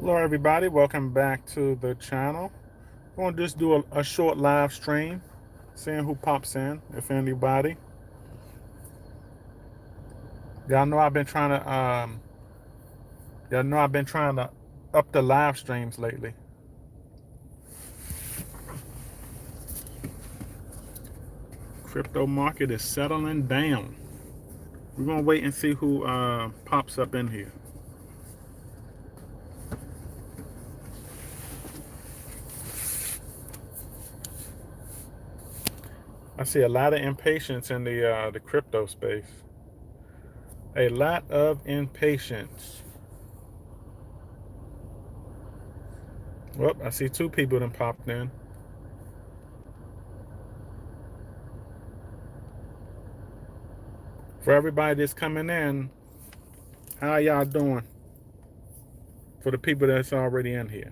Hello everybody, welcome back to the channel. I'm going to just do a short live stream, seeing who pops in, if anybody. Y'all know I've been trying to up the live streams lately. Crypto market is settling down. We're going to wait and see who pops up in here. I see a lot of impatience in the crypto space. A lot of impatience. Well, I see two people that popped in. For everybody that's coming in, how y'all doing? For the people that's already in here,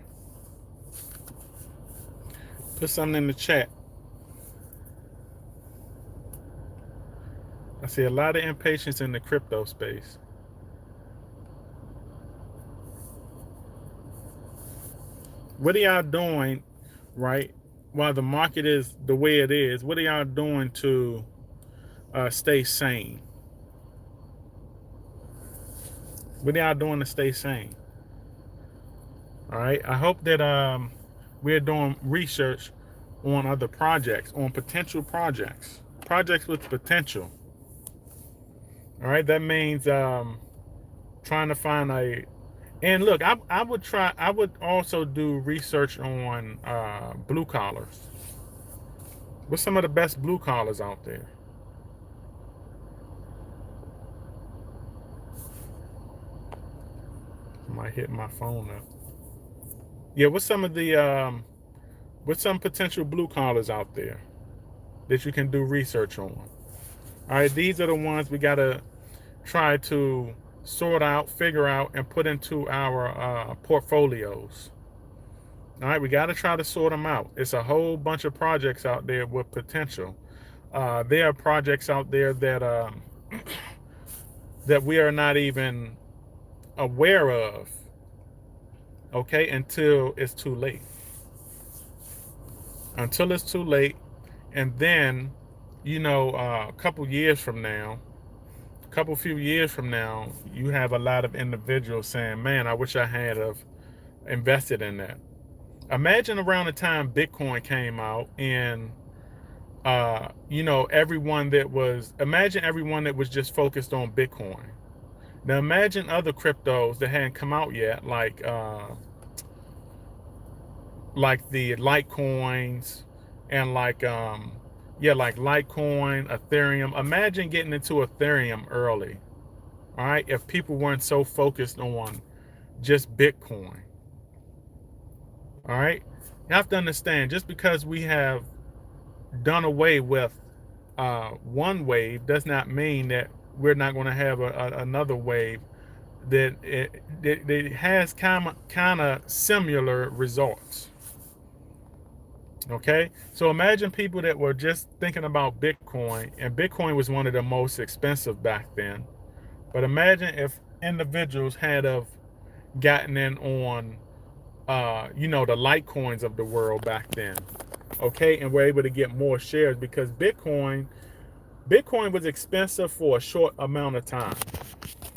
put something in the chat. I see a lot of impatience in the crypto space. What are y'all doing, right? While the market is the way it is, what are y'all doing to stay sane? What are y'all doing to stay sane? All right. I hope that we're doing research on other projects, on potential projects with potential. All right. That means trying to find a. And look, I would also do research on blue collars. What's some of the best blue collars out there? I might hit my phone up. Yeah, what's some potential blue collars out there that you can do research on? All right, these are the ones we gotta try to sort out, figure out, and put into our portfolios. All right, we got to try to sort them out. It's a whole bunch of projects out there with potential. There are projects out there that that we are not even aware of, okay, until it's too late. Until it's too late, and then, a couple years from now, few years from now, you have a lot of individuals saying, "Man, I wish I had have invested in that." Imagine around the time Bitcoin came out, and imagine everyone that was just focused on Bitcoin. Now imagine other cryptos that hadn't come out yet, like the Litecoins and like Litecoin, Ethereum. Imagine getting into Ethereum early. All right, if people weren't so focused on just Bitcoin. All right, you have to understand, just because we have done away with one wave does not mean that we're not going to have another wave that has kind of similar results. Okay, so imagine people that were just thinking about Bitcoin, and Bitcoin was one of the most expensive back then. But imagine if individuals had have gotten in on the Litecoins of the world back then, okay, and were able to get more shares, because Bitcoin was expensive for a short amount of time.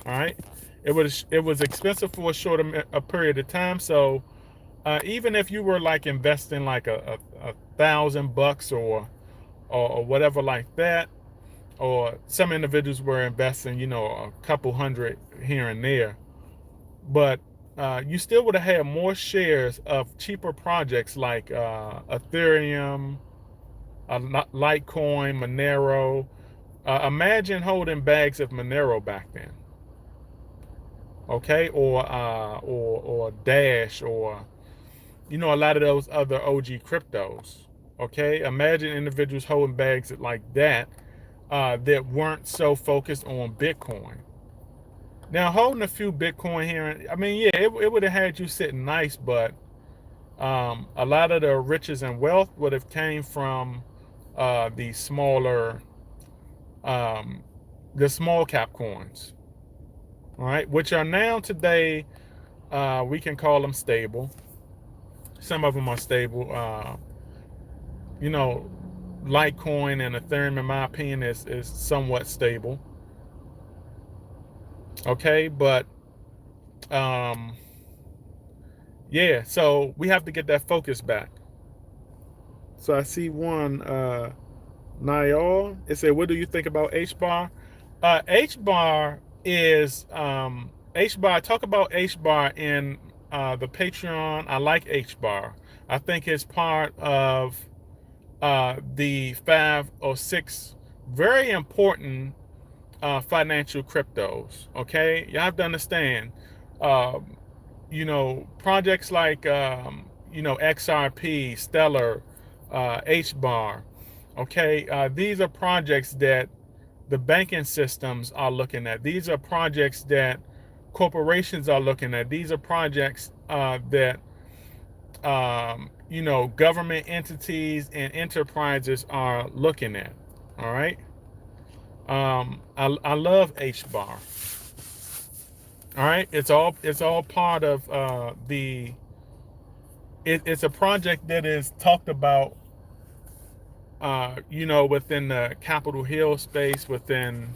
All right, it was expensive for a short a period of time. So even if you were like investing like a $1,000 or whatever like that, or some individuals were investing, a couple hundred here and there, but you still would have had more shares of cheaper projects like Ethereum, Litecoin, Monero. Imagine holding bags of Monero back then, okay, or Dash, or a lot of those other OG cryptos. Okay, imagine individuals holding bags like that that weren't so focused on Bitcoin. Now, holding a few Bitcoin here, I mean, yeah, it would have had you sitting nice, but a lot of the riches and wealth would have came from the smaller, the small cap coins, all right, which are now today We can call them stable. Some of them are stable. You know, Litecoin and Ethereum, in my opinion, is somewhat stable. Okay, but um, yeah, so we have to get that focus back. So I see one, Niall. It said, "What do you think about HBAR?" HBAR is HBAR. Talk about HBAR in the Patreon. I like HBAR. I think it's part of the 5 or 6 very important financial cryptos. Okay, you have to understand. Um, projects like XRP, Stellar, HBAR. Okay, these are projects that the banking systems are looking at. These are projects that corporations are looking at. These are projects that government entities and enterprises are looking at. All right. I love HBAR. All right. It's all part of it's a project that is talked about within the Capitol Hill space, within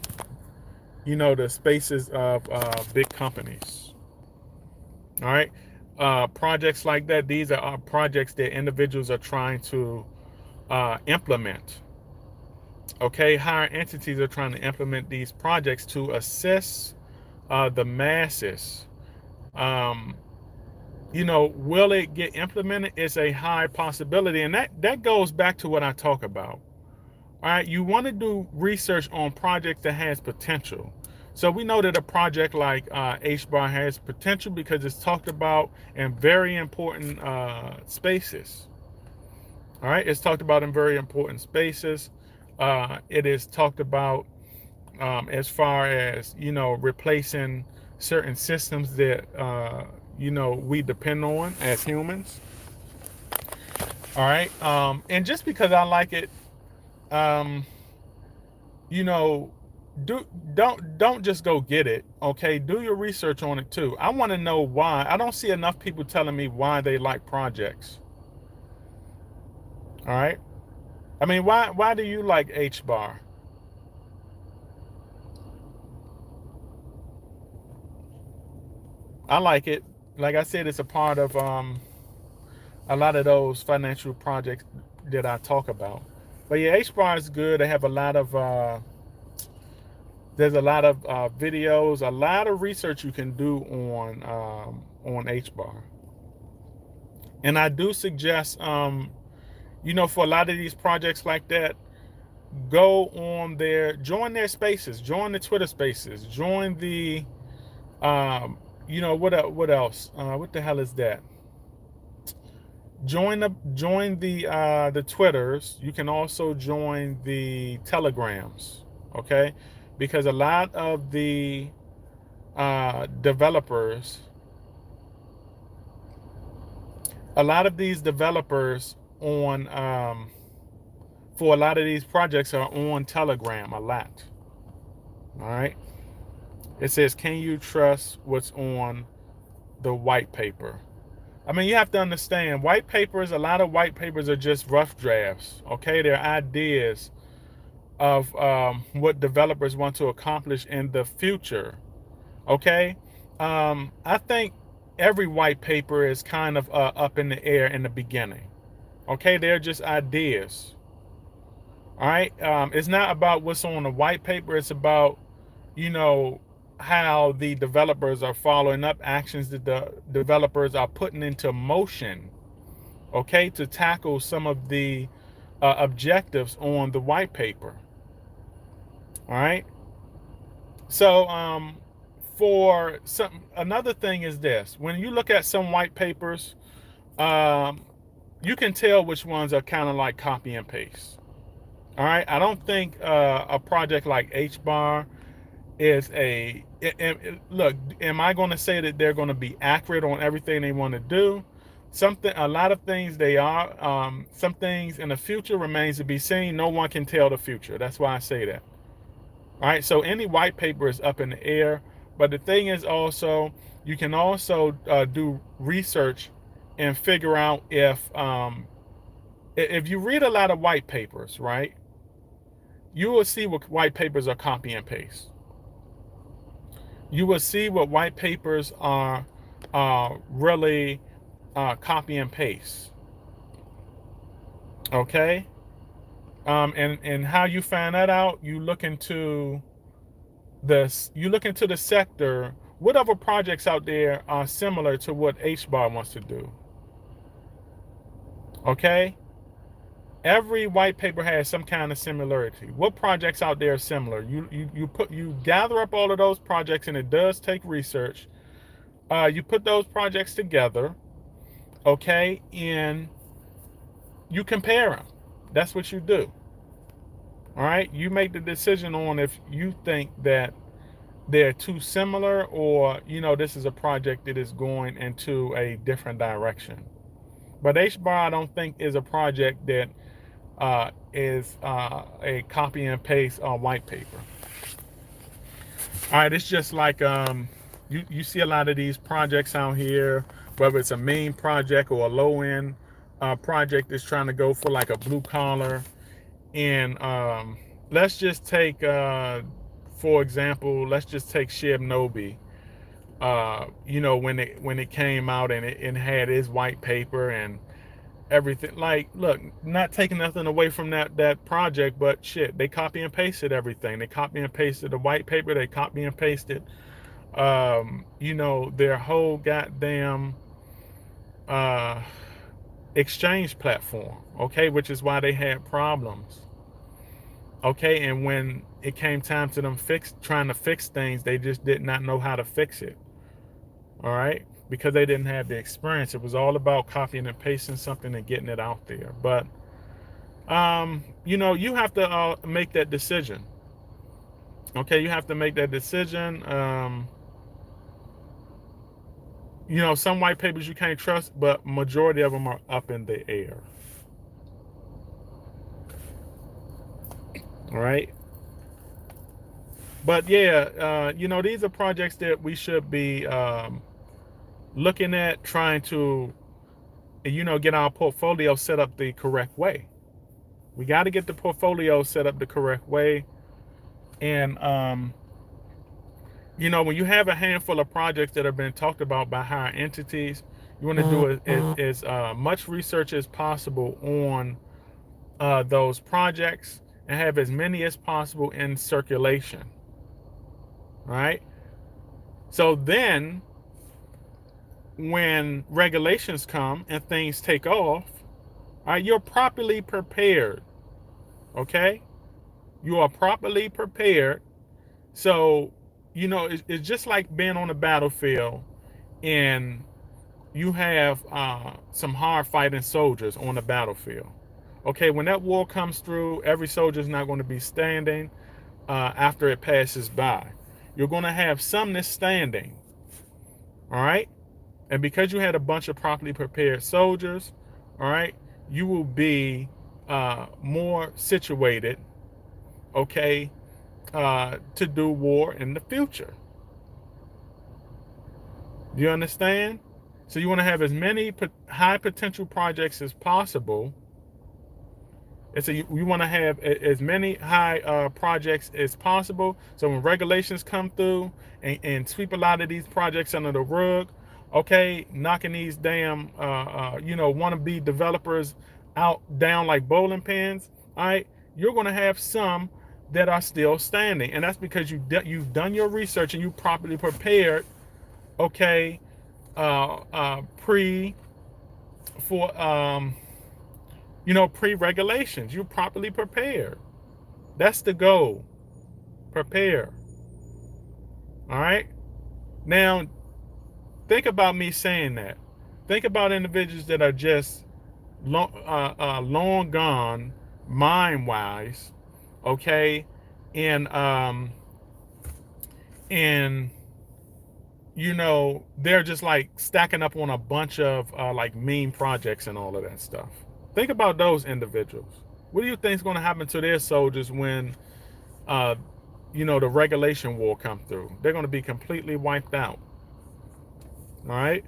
the spaces of big companies. All right. Projects like that, these are projects that individuals are trying to implement. Okay, higher entities are trying to implement these projects to assist the masses. Um, will it get implemented? It's a high possibility, and that goes back to what I talk about. All right, you want to do research on projects that has potential. So we know that a project like HBAR has potential because it's talked about in very important spaces. All right, it's talked about in very important spaces. It is talked about as far as replacing certain systems that we depend on as humans. All right, and just because I like it, um, you know, don't just go get it. Okay, do your research on it too. I want to know why. I don't see enough people telling me why they like projects. All right, I mean, why do you like HBAR? I like it. Like I said, it's a part of a lot of those financial projects that I talk about. But yeah, HBAR is good. They have a lot of there's a lot of videos, a lot of research you can do on HBAR. And I do suggest, for a lot of these projects like that, go on join their spaces, join the Twitter spaces, join the, what else? What the hell is that? Join the Twitters. You can also join the Telegrams, okay? Because a lot of the developers, a lot of these developers on for a lot of these projects are on Telegram a lot. All right. It says, "Can you trust what's on the white paper?" I mean, you have to understand, a lot of white papers are just rough drafts. Okay, they're ideas of what developers want to accomplish in the future. Okay, I think every white paper is kind of up in the air in the beginning. Okay, they're just ideas. All right, it's not about what's on the white paper. It's about you know how the developers are following up actions that the developers are putting into motion. Okay, to tackle some of the objectives on the white paper. All right. So for some another thing is this: when you look at some white papers, um, you can tell which ones are kind of like copy and paste. All right. I don't think a project like HBAR is look. Am I going to say that they're going to be accurate on everything they want to do? A lot of things they are. Some things in the future remains to be seen. No one can tell the future. That's why I say that. All right. So any white paper is up in the air. But the thing is also, you can also do research and figure out if you read a lot of white papers, right? You will see what white papers are copy and paste. You will see what white papers are really copy and paste. Okay, and how you find that out? You look into the sector. What other projects out there are similar to what HBAR wants to do? Okay, every white paper has some kind of similarity. What projects out there are similar? You gather up all of those projects, and it does take research. You put those projects together, okay, and you compare them. That's what you do. All right, you make the decision on if you think that they're too similar, or this is a project that is going into a different direction. But HBAR, I don't think, is a project that is a copy and paste white paper. All right, it's just like you see a lot of these projects out here, whether it's a main project or a low end project that's trying to go for like a blue collar. And let's just take, for example, let's just take Shibnobi. When it came out, and it had its white paper and everything. Like, look, not taking nothing away from that project, but shit, they copy and pasted everything. They copy and pasted the white paper. They copy and pasted, their whole goddamn uh, exchange platform. Okay, which is why they had problems. Okay, and when it came time to them trying to fix things, they just did not know how to fix it. All right, because they didn't have the experience. It was all about copying and pasting something and getting it out there. But you have to make that decision. Okay, you have to make that decision. Some white papers you can't trust, but majority of them are up in the air. All right. But yeah, these are projects that we should be looking at, trying to, get our portfolio set up the correct way. We got to get the portfolio set up the correct way. And, when you have a handful of projects that have been talked about by higher entities, you want to do as much research as possible on those projects and have as many as possible in circulation. Right? So then, when regulations come and things take off, all right, you're properly prepared. Okay? You are properly prepared. So, it's just like being on a battlefield and you have some hard fighting soldiers on the battlefield. Okay, when that war comes through, every soldier is not going to be standing after it passes by. You're going to have some that's standing. All right? And because you had a bunch of properly prepared soldiers, all right, you will be more situated, okay, to do war in the future. Do you understand? So you want to have as many high potential projects as possible. And so you want to have as many high projects as possible. So when regulations come through and sweep a lot of these projects under the rug, okay, knocking these damn, wannabe developers down like bowling pins, all right, you're going to have some that are still standing. And that's because you've done your research and you properly prepared, okay, pre-regulations. You're properly prepared. That's the goal. Prepare. All right? Now, think about me saying that. Think about individuals that are just long gone, mind-wise, okay? And they're just like stacking up on a bunch of like meme projects and all of that stuff. Think about those individuals. What do you think is going to happen to their soldiers when the regulation will come through. They're going to be completely wiped out. All right.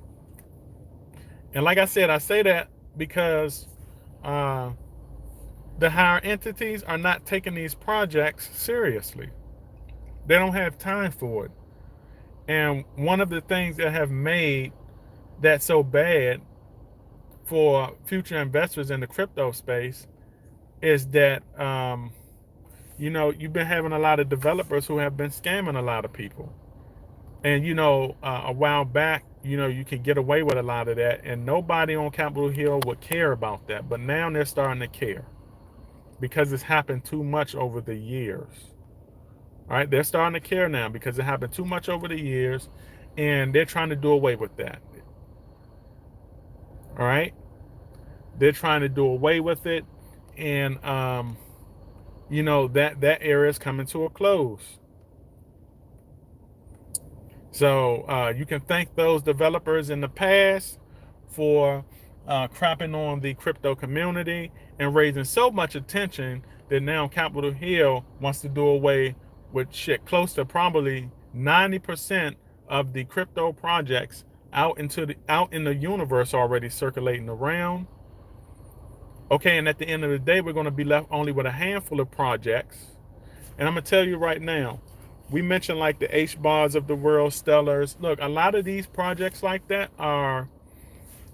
And like I said, I say that because uh, the higher entities are not taking these projects seriously. They don't have time for it. And one of the things that have made that so bad for future investors in the crypto space is that you've been having a lot of developers who have been scamming a lot of people. And a while back, you could get away with a lot of that, and nobody on Capitol Hill would care about that. But now they're starting to care because it's happened too much over the years. All right, they're starting to care now because it happened too much over the years, and they're trying to do away with that. All right, they're trying to do away with it, and that area is coming to a close. So you can thank those developers in the past for crapping on the crypto community and raising so much attention that now Capitol Hill wants to do away with shit. Close to probably 90% of the crypto projects out in the universe already circulating around. Okay, and at the end of the day, we're going to be left only with a handful of projects. And I'm going to tell you right now, we mentioned like the HBARs of the world, Stellars. Look, a lot of these projects like that are,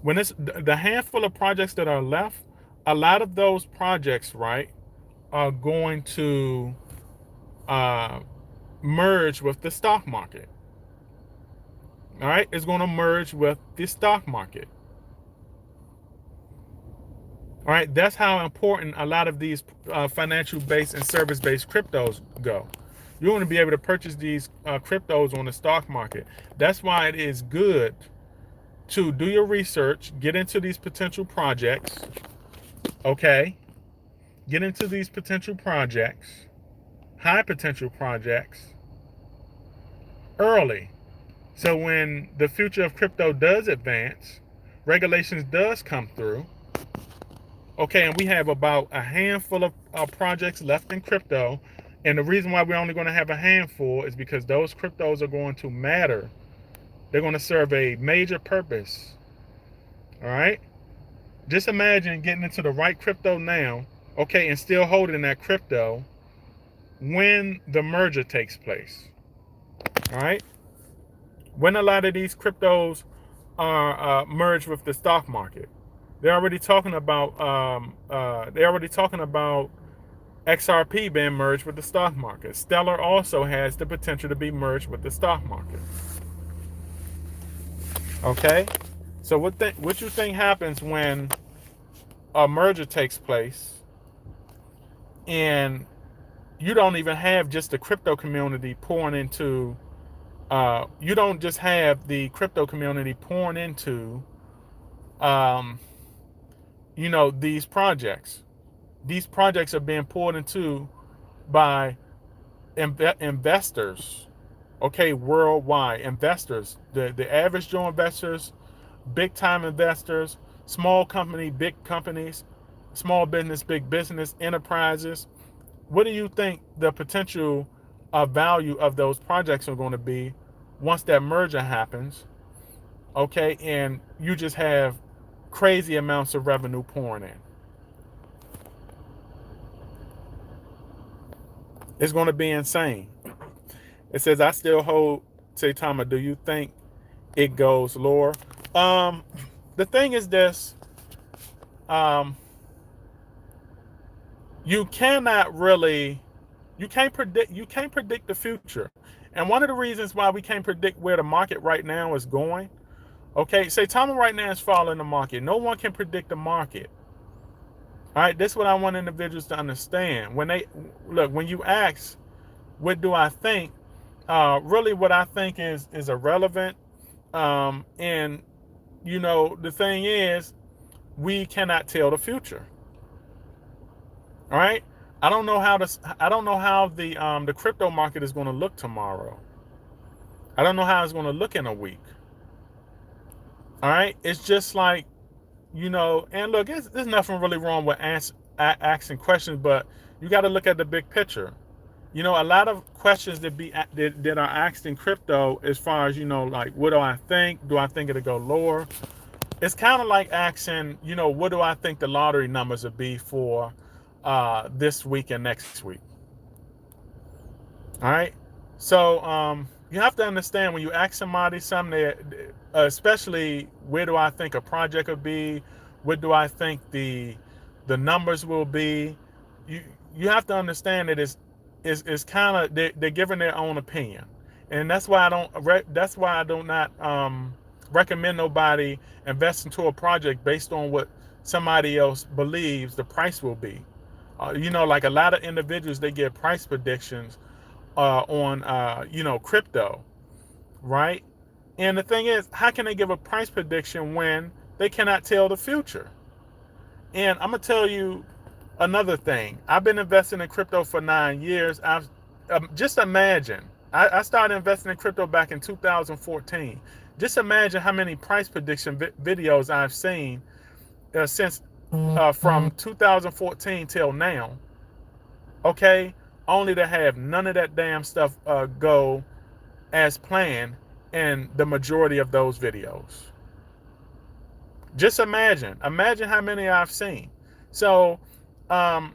when it's the handful of projects that are left, a lot of those projects, right, are going to merge with the stock market. All right, it's going to merge with the stock market. All right, that's how important a lot of these financial-based and service-based cryptos go. You're going to be able to purchase these cryptos on the stock market. That's why it is good to do your research, get into these potential projects, okay? Get into these potential projects, high potential projects, early. So when the future of crypto does advance, regulations does come through, okay, and we have about a handful of projects left in crypto. And the reason why we're only going to have a handful is because those cryptos are going to matter. They're going to serve a major purpose. All right? Just imagine getting into the right crypto now, okay, and still holding that crypto when the merger takes place. All right? When a lot of these cryptos are merged with the stock market. They're already talking about XRP being merged with the stock market. Stellar also has the potential to be merged with the stock market. Okay, so what you think happens when a merger takes place and you don't even have just the crypto community pouring into you don't just have the crypto community pouring into these projects. These projects are being poured into by investors, okay, worldwide investors. The average Joe investors, big time investors, small company, big companies, small business, big business, enterprises. What do you think the potential value of those projects are going to be once that merger happens? Okay, and you just have crazy amounts of revenue pouring in. It's going to be insane. It says, I still hold Saitama. Do you think it goes lower? The thing is this. You can't predict the future. And one of the reasons why we can't predict where the market right now is going, okay, Saitama right now is following the market. No one can predict the market. All right, this is what I want individuals to understand. When you ask, what do I think? Really what I think is irrelevant. And the thing is, we cannot tell the future. All right, I don't know how the crypto market is going to look tomorrow. I don't know how it's going to look in a week. All right, it's just like, and look, there's nothing really wrong with asking questions, but you got to look at the big picture. A lot of questions that are asked in crypto, as far as like, what do I think? Do I think it'll go lower? It's kind of like asking, what do I think the lottery numbers will be for this week and next week? All right. So you have to understand, when you ask somebody something, especially where do I think a project will be, what do I think the numbers will be, you you have to understand that it's kind of, they're giving their own opinion, and that's why I do not recommend nobody invest into a project based on what somebody else believes the price will be. Like a lot of individuals, they get price predictions on crypto, right? And the thing is, how can they give a price prediction when they cannot tell the future? And I'm gonna tell you another thing. I've been investing in crypto for 9 years. I've Just imagine. I started investing in crypto back in 2014. Just imagine how many price prediction videos I've seen since from 2014 till now. Okay, only to have none of that damn stuff go as planned in the majority of those videos. Just imagine how many I've seen. So, I'm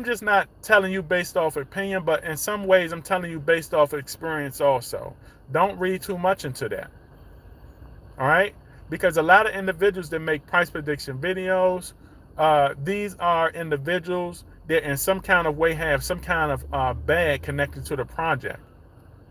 just not telling you based off opinion, but in some ways I'm telling you based off experience also. Don't read too much into that. All right? Because a lot of individuals that make price prediction videos, these are individuals that in some kind of way have some kind of bag connected to the project.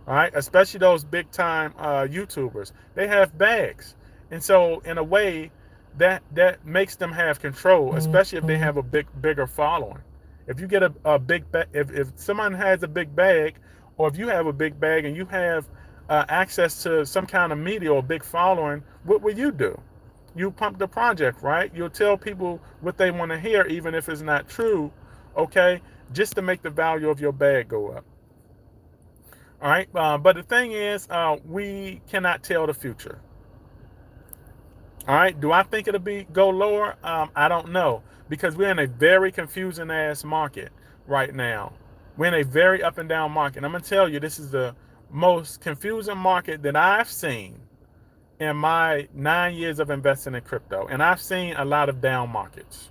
All right? Especially those big time YouTubers. They have bags. And so in a way, that makes them have control, especially if they have a bigger following. If you get a big bag, if someone has a big bag, or if you have a big bag and you have access to some kind of media or big following, what will you do? You pump the project, right? You'll tell people what they want to hear, even if it's not true, okay? Just to make the value of your bag go up. All right, but the thing is, we cannot tell the future. All right, do I think it'll go lower? I don't know, because we're in a very confusing ass market right now. We're in a very up and down market. I'm gonna tell you, this is the most confusing market that I've seen in my 9 years of investing in crypto, and I've seen a lot of down markets.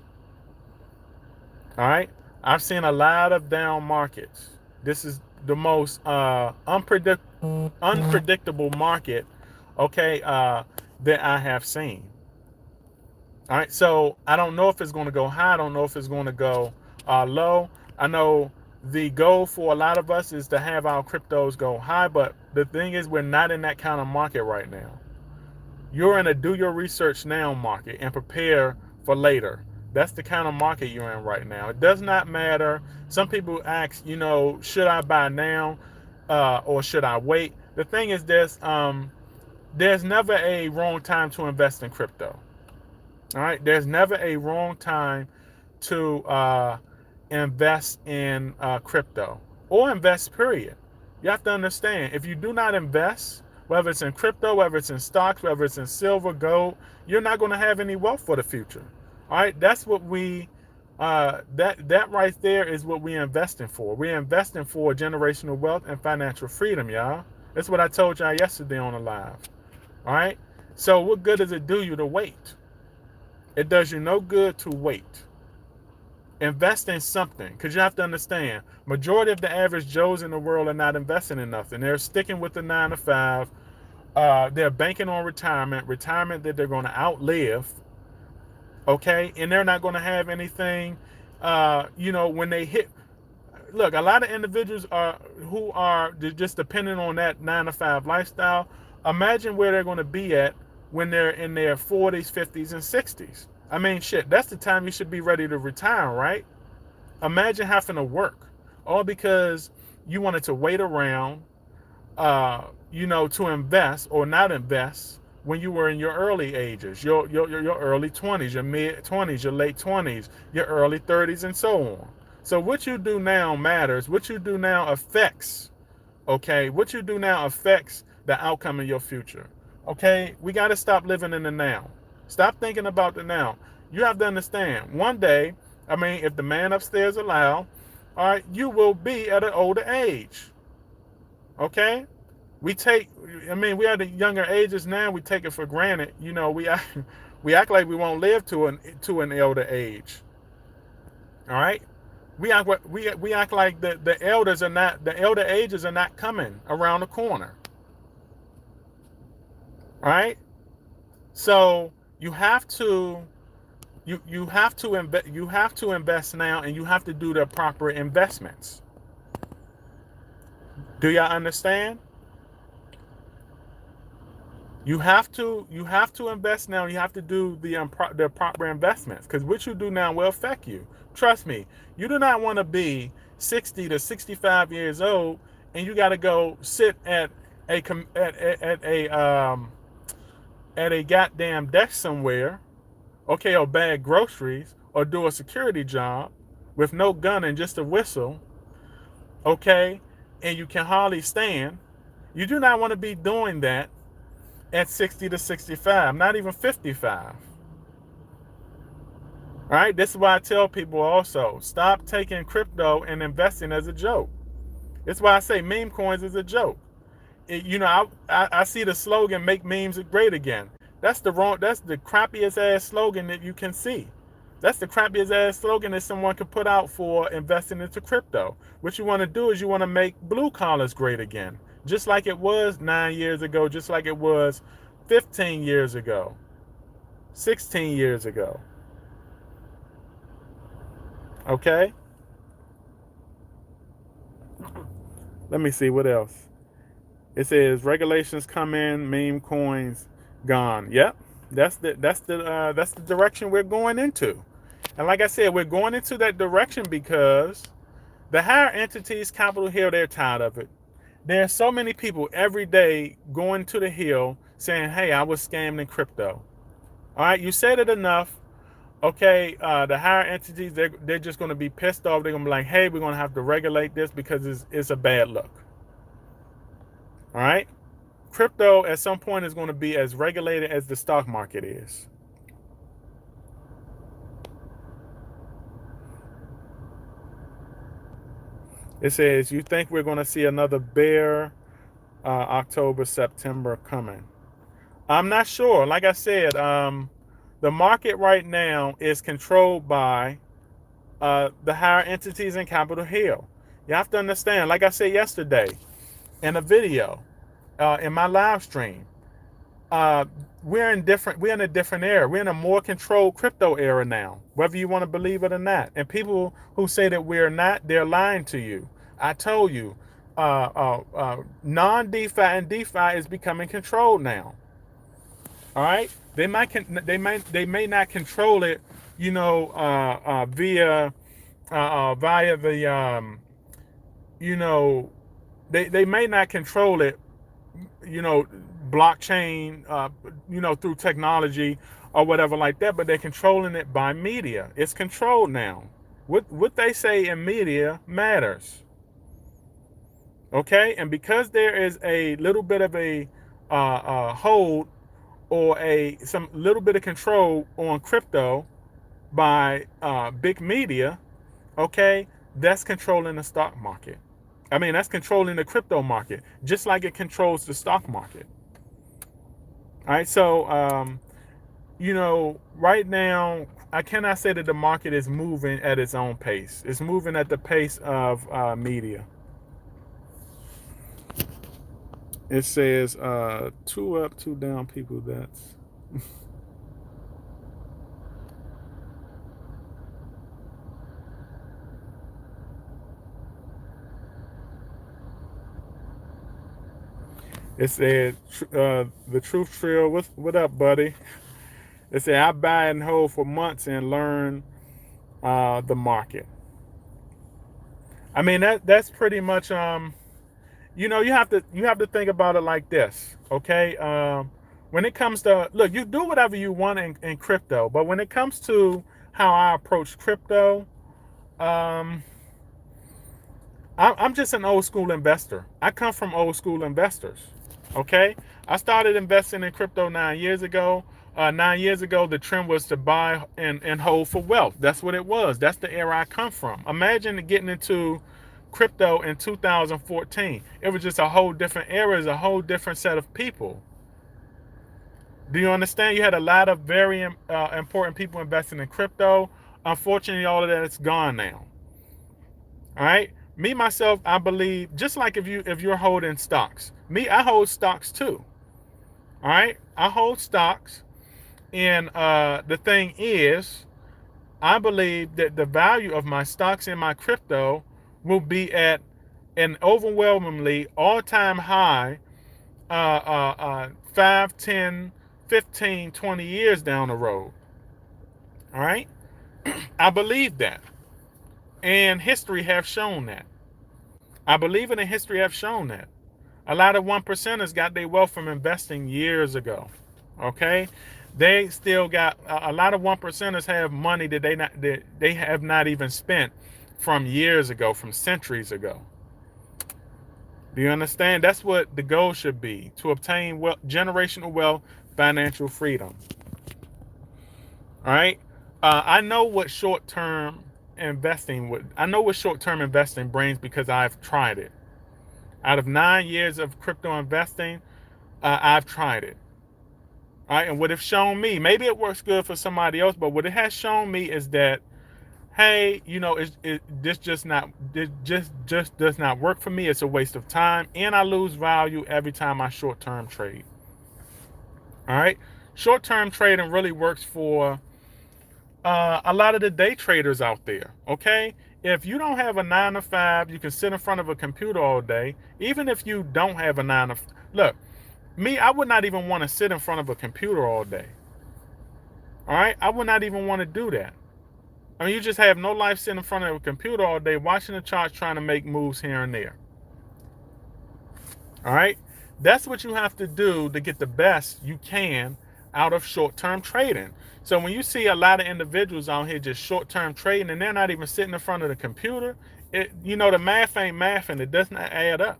All right, I've seen a lot of down markets. This is the most unpredictable market, okay, that I have seen. All right, so I don't know if it's going to go high. I don't know if it's going to go low. I know the goal for a lot of us is to have our cryptos go high, but the thing is, we're not in that kind of market right now. You're in a do your research now market and prepare for later. That's the kind of market you're in right now. It does not matter. Some people ask, should I buy now or should I wait? The thing is this, there's never a wrong time to invest in crypto. All right, there's never a wrong time to invest in crypto or invest, period. You have to understand, if you do not invest, whether it's in crypto, whether it's in stocks, whether it's in silver, gold, you're not going to have any wealth for the future. All right, that's what that right there is what we're investing for. We're investing for generational wealth and financial freedom, y'all. That's what I told y'all yesterday on the live. All right, so what good does it do you to wait? It does you no good to wait. Invest in something, because you have to understand, majority of the average Joes in the world are not investing in nothing. They're sticking with the 9 to 5. They're banking on retirement that they're going to outlive. Okay, and they're not going to have anything. When they hit. Look, a lot of individuals who are just dependent on that 9 to 5 lifestyle. Imagine where they're going to be at when they're in their 40s, 50s, and 60s. I mean, shit, that's the time you should be ready to retire, right? Imagine having to work, all because you wanted to wait around, to invest or not invest when you were in your early ages, your early 20s, your mid 20s, your late 20s, your early 30s, and so on. So what you do now matters. What you do now affects, okay? What you do now affects the outcome of your future. Okay, we got to stop living in the now. Stop thinking about the now. You have to understand, one day, if the man upstairs allow, all right, you will be at an older age. Okay? We take, I mean, we are the younger ages now, we take it for granted. You know, we act like we won't live to an elder age. All right? We act like the elder ages are not coming around the corner. All right? So you have to you have to invest now, and you have to do the proper investments. Do y'all understand? You have to invest now. You have to do the proper investments, because what you do now will affect you. Trust me. You do not want to be 60 to 65 years old and you got to go sit a at a goddamn desk somewhere, okay, or bag groceries or do a security job with no gun and just a whistle, okay, and you can hardly stand. You do not want to be doing that at 60 to 65, not even 55. All right, this is why I tell people also, stop taking crypto and investing as a joke. That's why I say meme coins is a joke. I see the slogan, make memes great again. That's the crappiest ass slogan that you can see. That's the crappiest ass slogan that someone could put out for investing into crypto. What you want to do is you want to make blue collars great again. Just like it was 9 years ago, just like it was 15 years ago, 16 years ago. Okay? Let me see what else. It says regulations come in, meme coins gone. Yep, that's the direction we're going into. And like I said, we're going into that direction because the higher entities, Capitol Hill, they're tired of it. There are so many people every day going to the Hill saying, "Hey, I was scammed in crypto." All right, you said it enough. Okay, the higher entities, they're just going to be pissed off. They're going to be like, "Hey, we're going to have to regulate this because it's a bad look." All right. Crypto at some point is going to be as regulated as the stock market is. It says, you think we're going to see another bear October, September coming? I'm not sure. Like I said, the market right now is controlled by the higher entities in Capitol Hill. You have to understand, like I said yesterday in a video, in my live stream, we're in a different era. We're in a more controlled crypto era now, whether you want to believe it or not. And people who say that we're not, they're lying to you. I told you, non-DeFi and DeFi is becoming controlled now. All right, they may not control it, via the they may not control it, blockchain, through technology or whatever like that, but they're controlling it by media. It's controlled now. What they say in media matters. Okay, and because there is a little bit of a hold or some little bit of control on crypto by big media, okay, that's controlling the stock market. I mean, that's controlling the crypto market, just like it controls the stock market. All right, so right now, I cannot say that the market is moving at its own pace. It's moving at the pace of media. It says 2 up, 2 down, people. That's it said the truth trail. What up, buddy? It said I buy and hold for months and learn the market. I mean that's pretty much you have to think about it like this, okay? When it comes to, look, you do whatever you want in crypto, but when it comes to how I approach crypto, I'm just an old school investor. I come from old school investors, okay? I started investing in crypto 9 years ago. 9 years ago, the trend was to buy and hold for wealth. That's what it was. That's the era I come from. Imagine getting into crypto in 2014. It was just a whole different era, it's a whole different set of people. Do you understand? You had a lot of very important people investing in crypto. Unfortunately, all of that is gone now. All right. Me myself, I believe, just like if you're holding stocks, me, I hold stocks too. All right, I hold stocks, and the thing is, I believe that the value of my stocks and my crypto will be at an overwhelmingly all-time high 5, 10, 15, 20 years down the road. All right? I believe that. And history have shown that. I believe it, and history have shown that. A lot of one percenters got their wealth from investing years ago. Okay? They still got a lot of one percenters have money that they have not even spent from years ago, from centuries ago. Do you understand? That's what the goal should be, to obtain generational wealth, financial freedom. All right. I know what short-term I know what short-term investing brings because I've tried it. Out of 9 years of crypto investing, I've tried it. All right, and what it's shown me, maybe it works good for somebody else, but what it has shown me is that, hey, this just does not work for me. It's a waste of time, and I lose value every time I short-term trade. All right, short-term trading really works for a lot of the day traders out there. Okay, if you don't have a 9 to 5, you can sit in front of a computer all day. Even if you don't have a look, me, I would not even want to sit in front of a computer all day. All right, I would not even want to do that. I mean, you just have no life sitting in front of a computer all day, watching the charts, trying to make moves here and there. All right, that's what you have to do to get the best you can out of short-term trading. So when you see a lot of individuals out here just short-term trading and they're not even sitting in front of the computer, the math ain't mathing. It does not add up.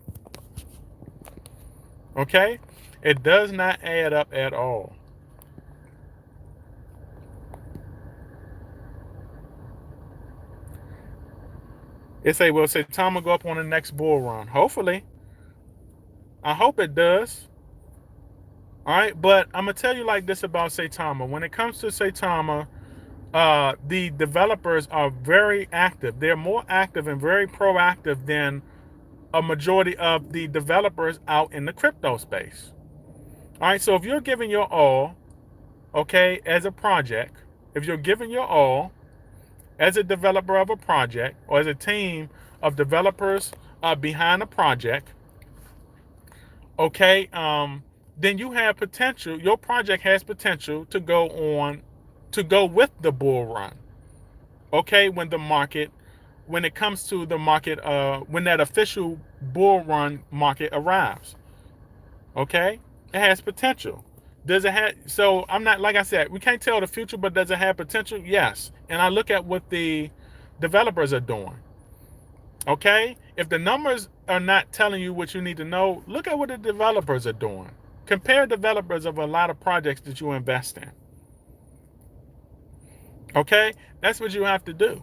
Okay, it does not add up at all. It say, well, Saitama go up on the next bull run. Hopefully. I hope it does. All right, but I'm going to tell you like this about Saitama. When it comes to Saitama, the developers are very active. They're more active and very proactive than a majority of the developers out in the crypto space. All right, so if you're giving your all, okay, as a project, if you're giving your all as a developer of a project or as a team of developers behind a project, okay, then you have potential. Your project has potential to go with the bull run. Okay, when it comes to the market, when that official bull run market arrives, okay, it has potential. Does it have? So I'm not, like I said, we can't tell the future, but does it have potential? Yes. And I look at what the developers are doing. Okay, if the numbers are not telling you what you need to know, look at what the developers are doing. Compare developers of a lot of projects that you invest in. Okay, that's what you have to do.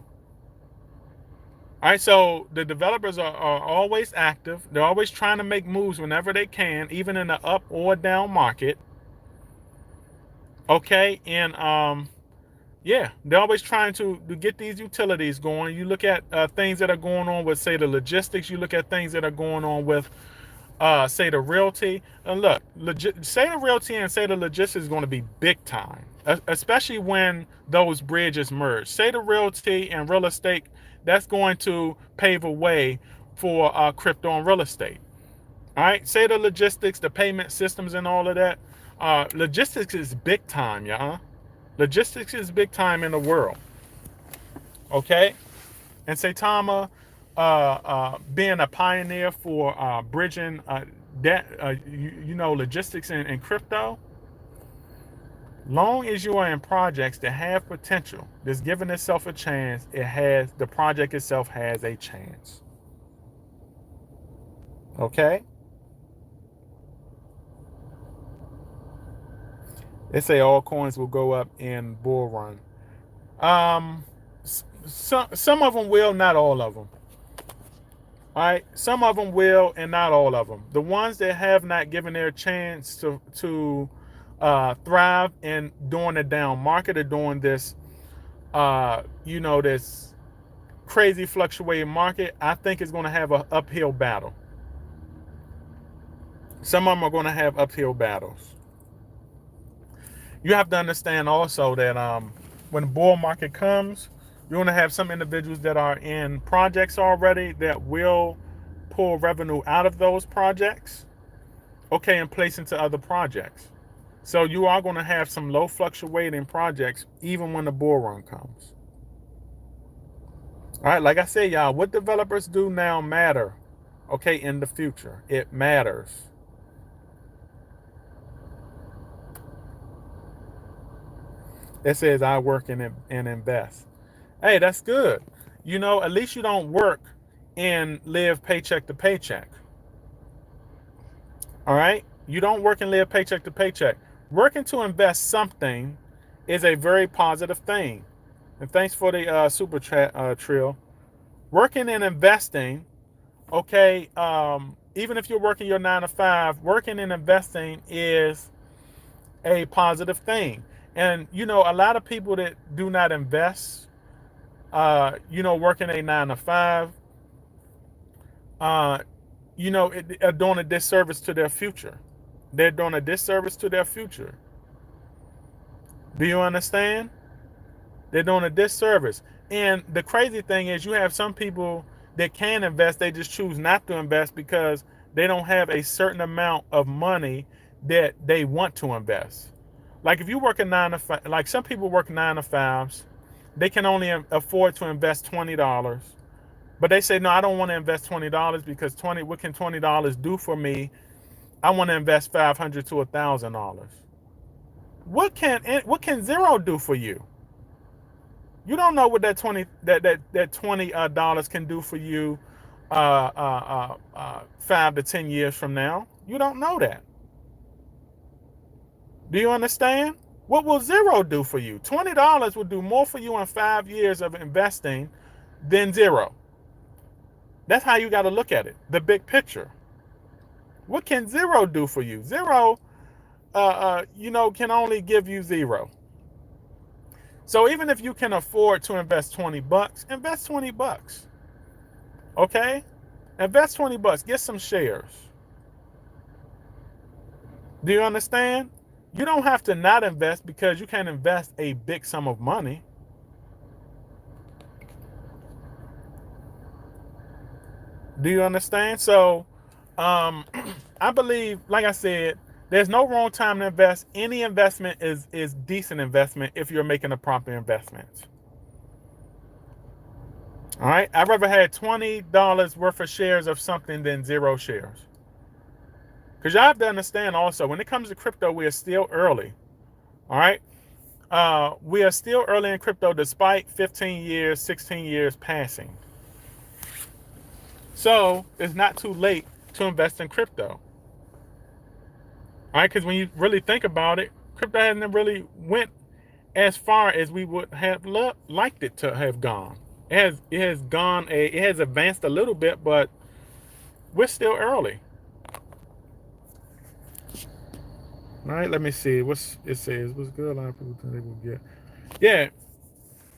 All right, so the developers are always active. They're always trying to make moves whenever they can, even in the up or down market. Okay, and yeah, they're always trying to get these utilities going. You look at things that are going on with, say, the logistics. You look at things that are going on with, say, the realty. And look, say the realty and say the logistics is going to be big time, especially when those bridges merge. Say the realty and real estate, that's going to pave a way for crypto and real estate. All right, say the logistics, the payment systems, and all of that. Logistics is big time, y'all. Logistics is big time in the world. Okay, and Saitama, being a pioneer for bridging logistics and crypto. Long as you are in projects that have potential, that's giving itself a chance, the project itself has a chance. Okay. They say all coins will go up in bull run. Um, some of them will, not all of them. All right, some of them will, and not all of them. The ones that have not given their chance to thrive in during the down market or during this, this crazy fluctuating market, I think it's going to have an uphill battle. Some of them are going to have uphill battles. You have to understand also that when the bull market comes, you're going to have some individuals that are in projects already that will pull revenue out of those projects, okay, and place into other projects. So you are going to have some low fluctuating projects even when the bull run comes. All right, like I said, y'all, what developers do now matter, okay, in the future. It matters. It says I work and invest. Hey, that's good. At least you don't work and live paycheck to paycheck. All right? You don't work and live paycheck to paycheck. Working to invest something is a very positive thing. And thanks for the super chat, Trill. Working and investing, okay, even if you're working your 9 to 5, working and investing is a positive thing. And, a lot of people that do not invest, working a 9 to 5, are doing a disservice to their future. They're doing a disservice to their future. Do you understand? They're doing a disservice. And the crazy thing is you have some people that can invest, they just choose not to invest because they don't have a certain amount of money that they want to invest. Like if you work a 9 to 5, like some people work 9 to 5s, they can only afford to invest $20. But they say, no, I don't want to invest $20 because what can $20 do for me? I want to invest $500 to $1,000. What can zero do for you? You don't know what that $20 can do for you 5 to 10 years from now. You don't know that. Do you understand? What will zero do for you? $20 will do more for you in 5 years of investing than zero. That's how you got to look at it, the big picture. What can zero do for you? Zero, can only give you zero. So even if you can afford to invest $20, invest $20. Okay? Invest $20. Get some shares. Do you understand? You don't have to not invest because you can invest a big sum of money. Do you understand? So, I believe, like I said, there's no wrong time to invest. Any investment is decent investment if you're making a proper investment. All right? I'd rather have $20 worth of shares of something than zero shares. Because y'all have to understand also, when it comes to crypto, we are still early. All right? We are still early in crypto despite 15 years, 16 years passing. So it's not too late to invest in crypto. All right, because when you really think about it, crypto hasn't really went as far as we would have liked it to have gone. It has advanced a little bit, but we're still early. All right, let me see. It says? What's good? A lot of people think they will get. Yeah,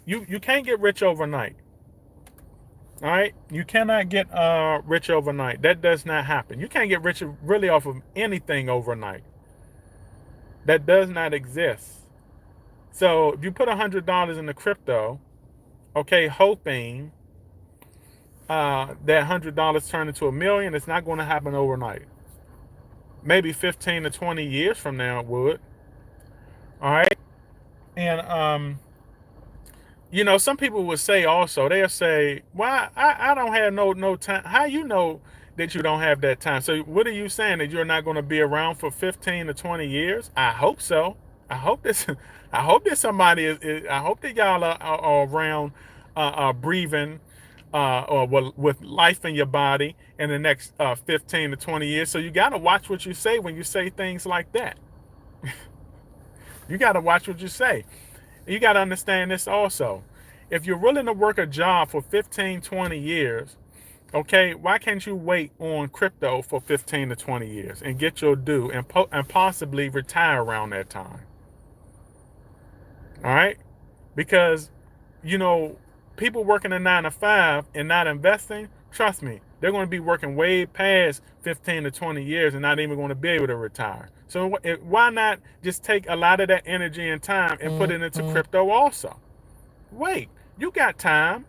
you can't get rich overnight. All right, you cannot get rich overnight. That does not happen. You can't get rich really off of anything overnight. That does not exist. So if you put $100 in the crypto, okay, hoping that $100 turn into $1 million, it's not going to happen overnight. Maybe 15 to 20 years from now it would. All right, and some people would say also, they'll say, well, I don't have no time. How you know that you don't have that time? So what are you saying, that you're not going to be around for 15 to 20 years? I hope so. I hope that somebody is I hope that y'all are around breathing or with life in your body in the next 15 to 20 years. So you got to watch what you say when you say things like that. You got to watch what you say. You got to understand this also. If you're willing to work a job for 15, 20 years, okay, why can't you wait on crypto for 15 to 20 years and get your due and possibly retire around that time? All right? Because, you know, people working a 9 to 5 and not investing, trust me, they're going to be working way past 15 to 20 years and not even going to be able to retire. So why not just take a lot of that energy and time and put it into crypto also? Wait, you got time.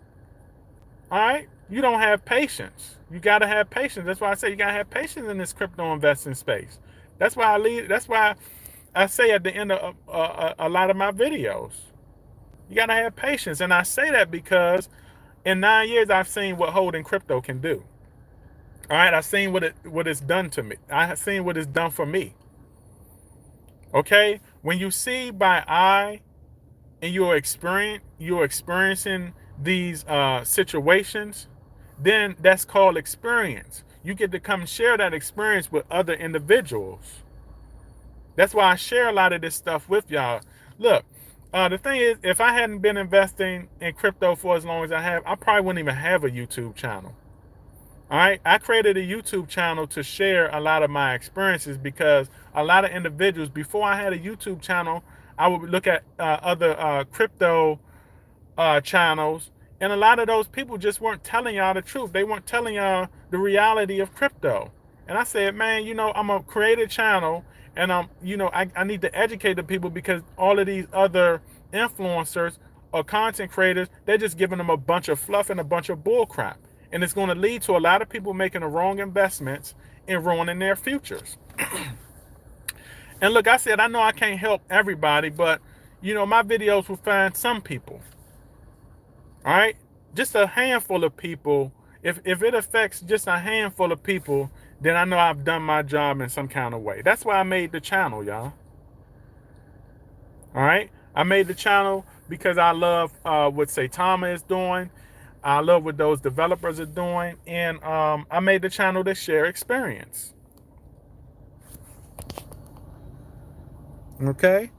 All right? You don't have patience. You got to have patience. That's why I say you got to have patience in this crypto investing space. That's why I say at the end of a lot of my videos, you got to have patience. And I say that because in 9 years, I've seen what holding crypto can do. All right, I've seen what it's done to me. I have seen what it's done for me. Okay, when you see by eye and you're experiencing these situations, then that's called experience. You get to come share that experience with other individuals. That's why I share a lot of this stuff with y'all. Look, the thing is, if I hadn't been investing in crypto for as long as I have, I probably wouldn't even have a YouTube channel. All right, I created a YouTube channel to share a lot of my experiences because a lot of individuals, before I had a YouTube channel, I would look at other crypto channels, and a lot of those people just weren't telling y'all the truth. They weren't telling y'all the reality of crypto. And I said, man, I'm gonna create a channel, and I need to educate the people because all of these other influencers or content creators, they're just giving them a bunch of fluff and a bunch of bull crap. And it's going to lead to a lot of people making the wrong investments and ruining their futures. And look, I said, I know I can't help everybody, but my videos will find some people. All right, just a handful of people. If it affects just a handful of people, then I know I've done my job in some kind of way. That's why I made the channel, y'all. All right, I made the channel because I love what Saitama is doing. I love what those developers are doing, and I made the channel to share experience. Okay.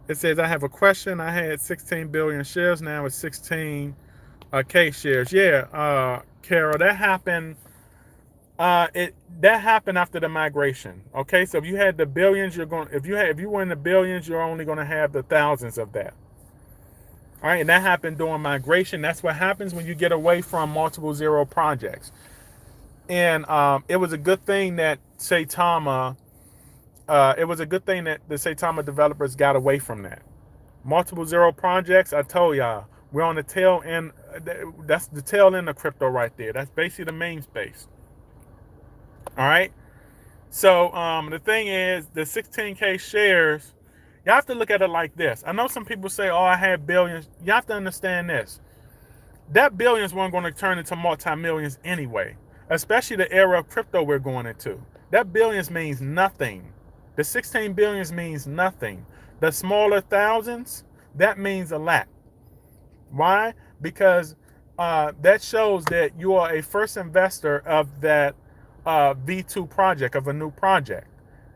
It says I have a question. I had 16 billion shares. Now it's 16 K shares. Yeah, Carol, that happened. That happened after the migration. Okay, so if you had the billions, if you were in the billions, you're only going to have the thousands of that. All right, and that happened during migration. That's what happens when you get away from multiple zero projects. And it was a good thing that Saitama. It was a good thing that the Saitama developers got away from that. Multiple zero projects. I told y'all we're on the tail end. That's the tail end of crypto right there. That's basically the main space. All right. So the thing is, the 16K shares, you have to look at it like this. I know some people say, oh, I had billions. You have to understand this. That billions weren't going to turn into multi-millions anyway, especially the era of crypto we're going into. That billions means nothing. The 16 billions means nothing. The smaller thousands, that means a lot. Why? Because that shows that you are a first investor of that V2 project, of a new project.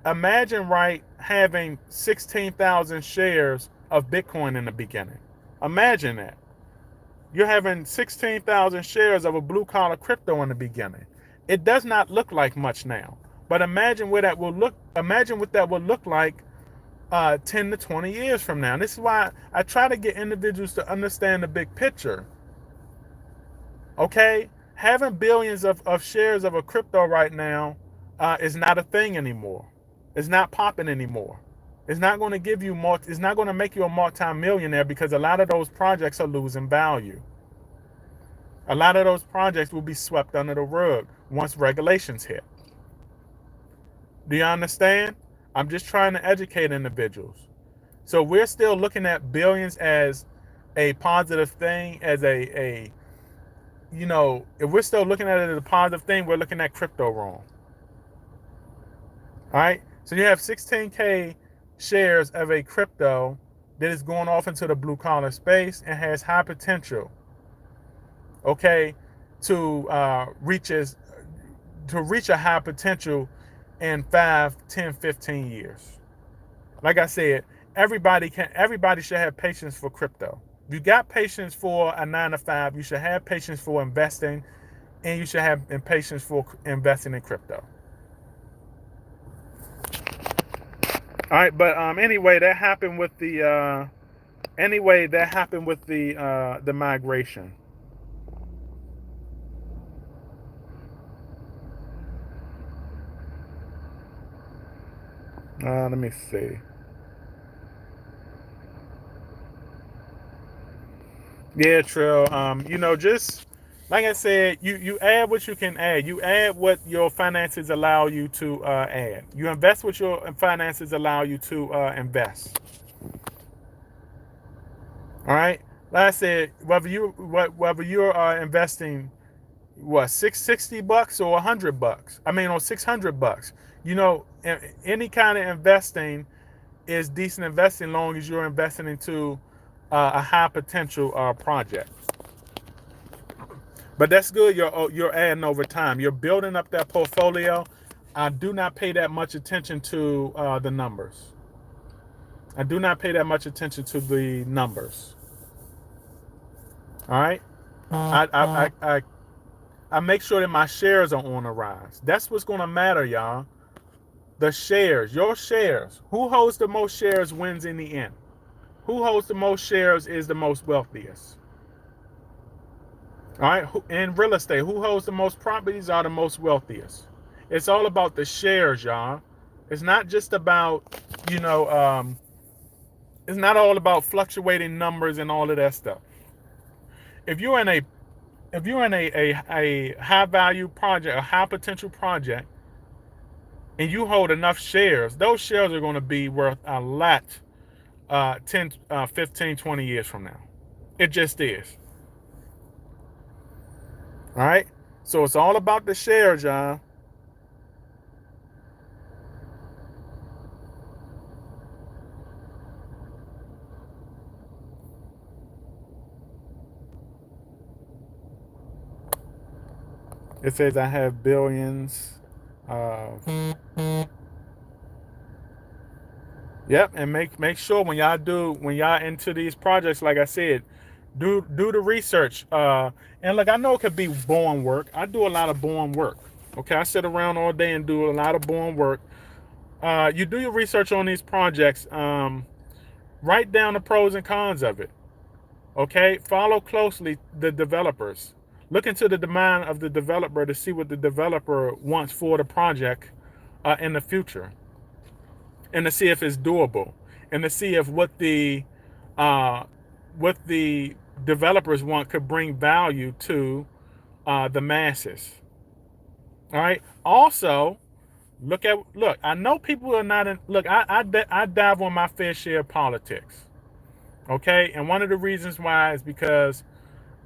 Imagine, right, having 16,000 shares of Bitcoin in the beginning. Imagine that. You're having 16,000 shares of a blue collar crypto in the beginning. It does not look like much now, but imagine what that will look like 10 to 20 years from now. And this is why I try to get individuals to understand the big picture. Okay, having billions of shares of a crypto right now is not a thing anymore. It's not popping anymore. It's not going to give you more. It's not going to make you a multi-millionaire because a lot of those projects are losing value. A lot of those projects will be swept under the rug once regulations hit. Do you understand? I'm just trying to educate individuals. So we're still looking at billions as a positive thing, as if we're still looking at it as a positive thing, we're looking at crypto wrong. All right. So you have 16K shares of a crypto that is going off into the blue collar space and has high potential. Okay, to reach a high potential in 5, 10, 15 years. Like I said, everybody should have patience for crypto. If you got patience for a 9 to 5, you should have patience for investing, and you should have patience for investing in crypto. All right, but anyway, that happened with the the migration. Let me see. Yeah, Trill. Just like I said, you add what you can add. You add what your finances allow you to add. You invest what your finances allow you to invest. All right. Like I said, whether you're investing what $660 or $100, I mean, or $600, any kind of investing is decent investing, long as you're investing into a high potential project. But that's good. You're adding over time. You're building up that portfolio. I do not pay that much attention to the numbers. I do not pay that much attention to the numbers. All right. I make sure that my shares are on the rise. That's what's going to matter, y'all. The shares, your shares. Who holds the most shares wins in the end. Who holds the most shares is the most wealthiest. All right. In real estate, who holds the most properties are the most wealthiest. It's all about the shares, y'all. It's not just about, it's not all about fluctuating numbers and all of that stuff. If you're in a high value project, a high potential project, and you hold enough shares, those shares are going to be worth a lot 10, 15, 20 years from now. It just is. All right? So it's all about the shares, y'all. It says I have billions. Yep, and make sure when y'all into these projects, like I said, do the research. And look, I know it could be boring work. I do a lot of boring work. Okay, I sit around all day and do a lot of boring work. You do your research on these projects. Write down the pros and cons of it. Okay, follow closely the developers. Look into the demand of the developer to see what the developer wants for the project in the future, and to see if it's doable, and to see if uh, what the developers want could bring value to the masses. All right. Also, look. I know people are not in. Look, I dive on my fair share of politics. Okay, and one of the reasons why is because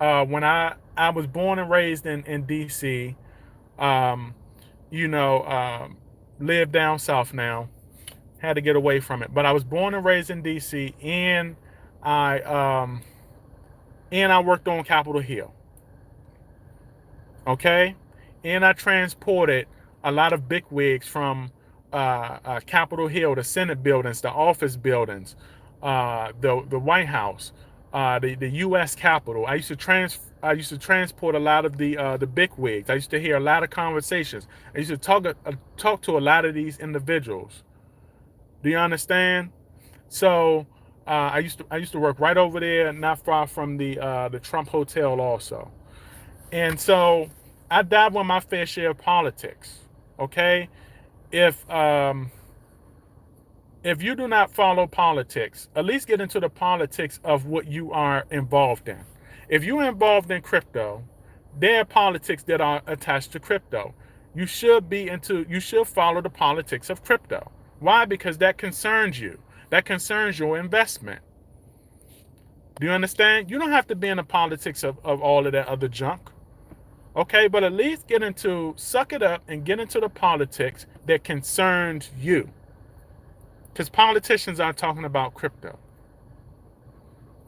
when I was born and raised in D.C., um, live down south now. Had to get away from it, but I was born and raised in D.C. I um, and I worked on Capitol Hill. Okay, and I transported a lot of bigwigs from Capitol Hill, the Senate buildings, the office buildings, the White House, the U.S. Capitol. I used to transport a lot of the bigwigs. I used to hear a lot of conversations. I used to talk to a lot of these individuals. Do you understand? So I used to work right over there, not far from the Trump Hotel also. And so I dive on my fair share of politics. Okay, if if you do not follow politics, at least get into the politics of what you are involved in. If you're involved in crypto, there are politics that are attached to crypto. You should follow the politics of crypto. Why? Because that concerns you. That concerns your investment. Do you understand? You don't have to be in the politics of all of that other junk. Okay, but at least suck it up and get into the politics that concerns you. Because politicians aren't talking about crypto.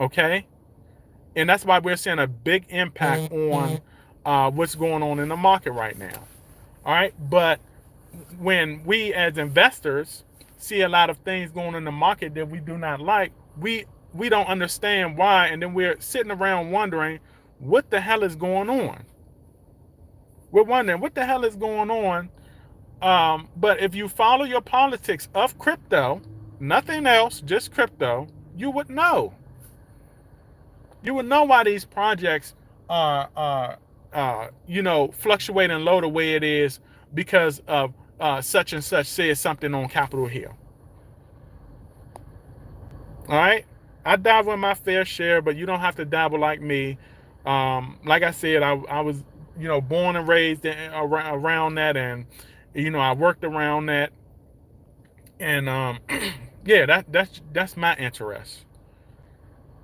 Okay? And that's why we're seeing a big impact on what's going on in the market right now. All right? But when we as investors see a lot of things going in the market that we do not like, we don't understand why, and then we're sitting around wondering what the hell is going on. We're wondering what the hell is going on. But if you follow your politics of crypto, nothing else, just crypto, you would know. You would know why these projects are fluctuating low the way it is because of such and such says something on Capitol Hill. All right, I dabble in my fair share, but you don't have to dabble like me. Like I said, I was born and raised around that, and I worked around that, and yeah, that's my interest.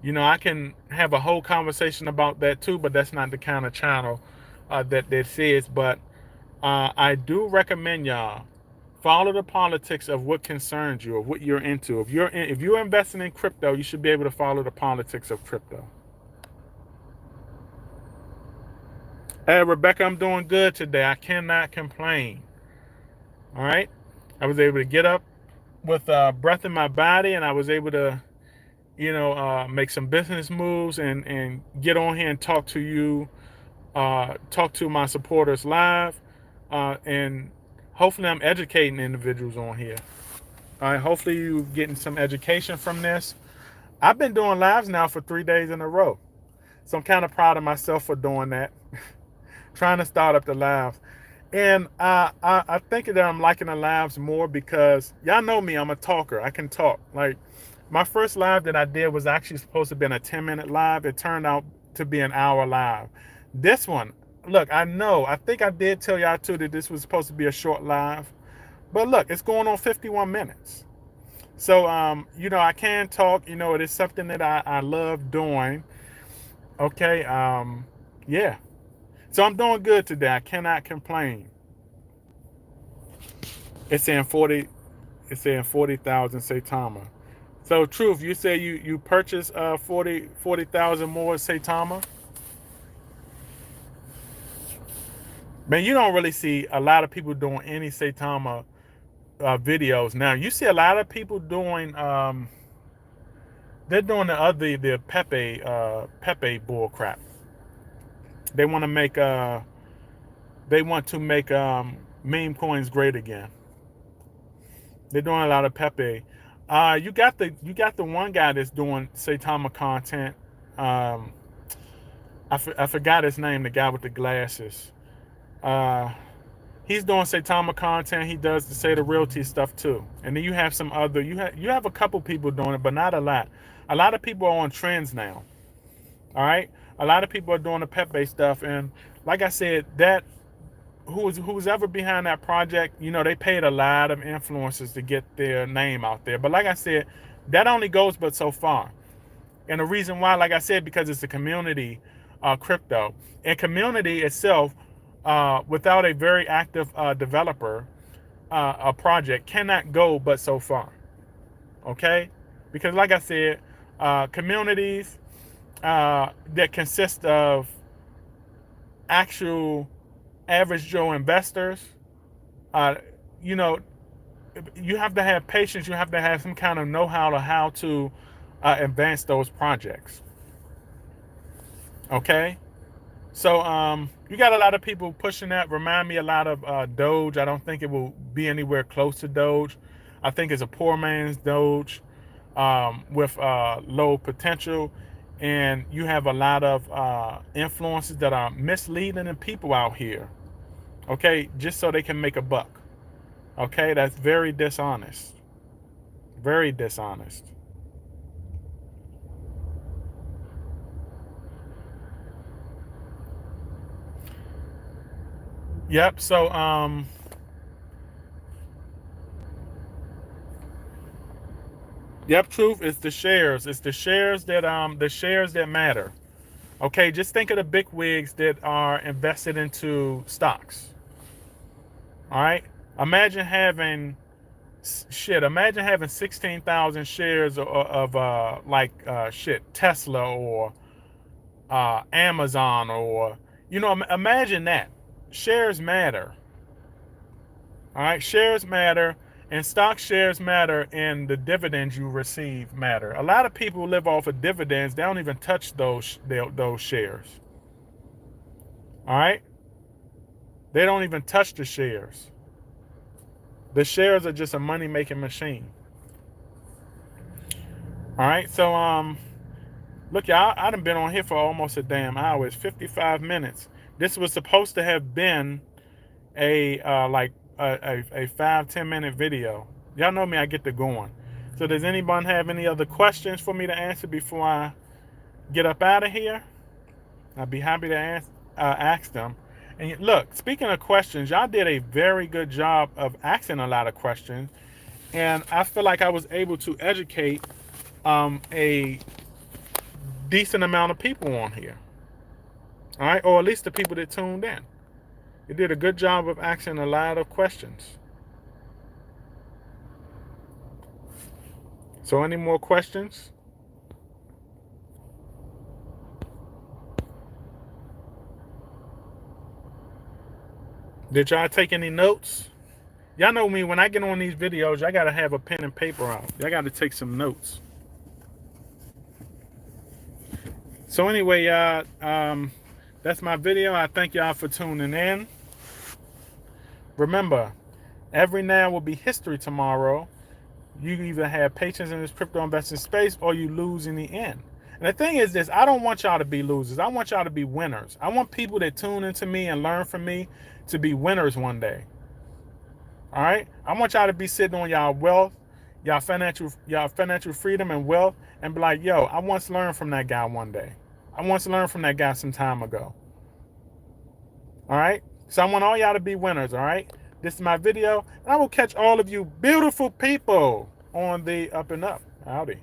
I can have a whole conversation about that too, but that's not the kind of channel that this is. But I do recommend y'all follow the politics of what concerns you, of what you're into. If you're investing in crypto, you should be able to follow the politics of crypto. Hey, Rebecca, I'm doing good today. I cannot complain. All right, I was able to get up with breath in my body, and I was able to make some business moves and get on here and talk to you, talk to my supporters live, and hopefully I'm educating individuals on here. All right, hopefully you're getting some education from this. I've been doing lives now for 3 days in a row, so I'm kind of proud of myself for doing that. Trying to start up the lives. And I think that I'm liking the lives more because y'all know me, I'm a talker. I can talk. Like, my first live that I did was actually supposed to have been a 10-minute live. It turned out to be an hour live. This one, look, I think I did tell y'all too that this was supposed to be a short live. But look, it's going on 51 minutes. So, I can talk. It is something that I love doing. Okay, yeah. So I'm doing good today. I cannot complain. It's saying 40,000 Saitama. So Truth, you say you purchased 40,000 more Saitama? Man, you don't really see a lot of people doing any Saitama videos now. You see a lot of people doing they're doing the Pepe bull crap. They want to make meme coins great again. They're doing a lot of Pepe. You got the one guy that's doing Saitama content. I forgot his name. The guy with the glasses. He's doing Saitama content. He does the Say the Realty stuff too. And then you have some other. You have a couple people doing it, but not a lot. A lot of people are on trends now. All right. A lot of people are doing the Pepe stuff, and like I said, that who's ever behind that project, they paid a lot of influencers to get their name out there. But like I said, that only goes but so far. And the reason why, like I said, because it's a community crypto. And community itself, without a very active developer, a project cannot go but so far. Okay? Because like I said, communities that consist of actual average Joe investors, you have to have patience. You have to have some kind of know-how to how to advance those projects. Okay, so you got a lot of people pushing that. Remind me a lot of Doge. I don't think it will be anywhere close to Doge. I think it's a poor man's Doge with low potential. And you have a lot of influences that are misleading the people out here. Okay, just so they can make a buck. Okay, that's very dishonest. Very dishonest. Yep, so Truth, it's the shares. It's the shares that matter. Okay, just think of the big wigs that are invested into stocks. All right, imagine having 16,000 shares of Tesla or Amazon, or imagine that. Shares matter. All right, shares matter, And stock shares matter, and the dividends you receive matter. A lot of people live off of dividends. They don't even touch those shares. All right? They don't even touch the shares. The shares are just a money-making machine. All right? So look, y'all, I done been on here for almost a damn hour. It's 55 minutes. This was supposed to have been a 5-10 minute video. Y'all know me, I get to going. So does anyone have any other questions for me to answer before I get up out of here? I'd be happy to ask them. And look, speaking of questions, y'all did a very good job of asking a lot of questions, and I feel like I was able to educate a decent amount of people on here. All right, or at least the people that tuned in. You did a good job of asking a lot of questions. So any more questions? Did y'all take any notes? Y'all know me, when I get on these videos, I gotta have a pen and paper out. I gotta take some notes. So anyway, y'all, that's my video. I thank y'all for tuning in. Remember, every now will be history tomorrow. You either have patience in this crypto investing space or you lose in the end. And the thing is this, I don't want y'all to be losers. I want y'all to be winners. I want people that tune into me and learn from me to be winners one day. All right? I want y'all to be sitting on y'all wealth, y'all financial freedom and wealth, and be like, yo, I once learned from that guy one day. I once learned from that guy some time ago. All right? So I want all y'all to be winners, all right? This is my video, and I will catch all of you beautiful people on the Up and Up. Howdy.